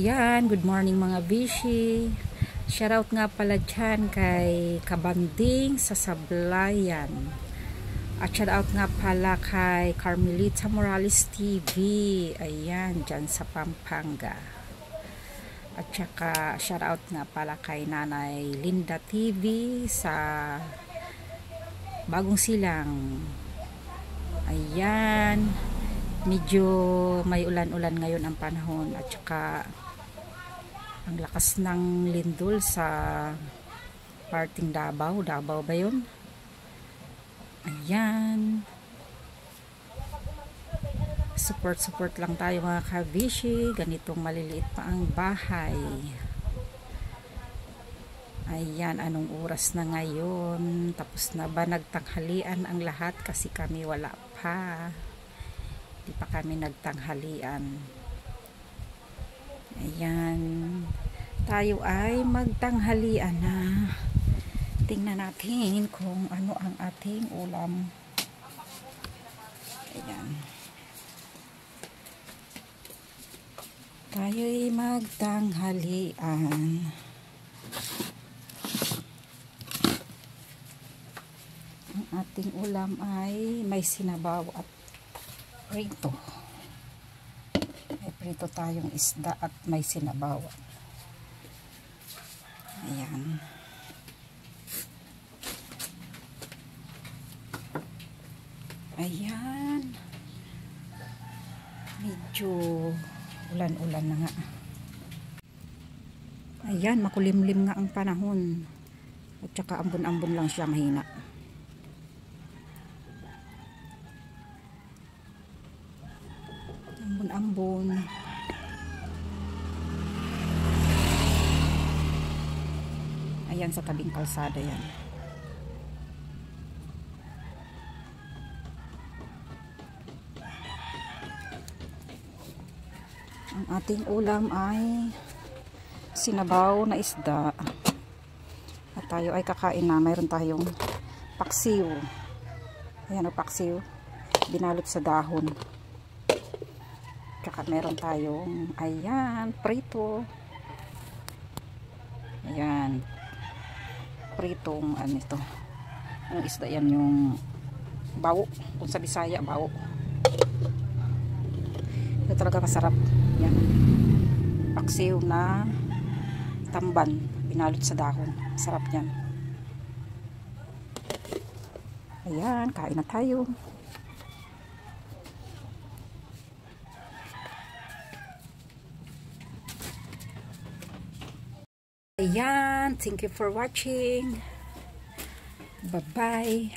Ayan, good morning mga bishi. Shoutout nga pala dyan kay Kabanding sa Sablayan. At shoutout nga pala kay Carmelita Morales TV. Ayan, dyan sa Pampanga. At saka shoutout nga pala kay Nanay Linda TV sa Bagong Silang. Ayan, medyo may ulan-ulan ngayon ang panahon at saka ang lakas ng lindol sa parting Davao ba yun? Ayan, support lang tayo mga kabishi, ganitong maliliit pa ang bahay. Ayan, anong oras na ngayon? Tapos na ba nagtanghalian ang lahat? Kasi kami wala pa, di pa kami nagtanghalian. Ayan, tayo ay magtanghalian na. Tingnan natin kung ano ang ating ulam. Ayan, tayo ay magtanghalian. Ang ating ulam ay may sinabaw at prito. May prito tayong isda at may sinabaw. Ayan. Ayan. Medyo ulan-ulan na nga. Ayan, makulimlim nga ang panahon. At saka ambon-ambon lang siya, mahina. Ambon. Ayan, sa tabing kalsada yan. Ang ating ulam ay sinabaw na isda. At tayo ay kakain na. Mayroon tayong paksiw. Ayan ang paksiw. Binalot sa dahon. Tsaka meron tayong, ayan, prito. Ayan. Pritong, ano ito. Ang isda yan, yung bao. Kung sa Bisaya, bao. Ito talaga masarap. Yan. Paksiw na tamban. Binalot sa dahon. Sarap yan. Ayan, kain na tayo. Ayan, thank you for watching. Bye-bye.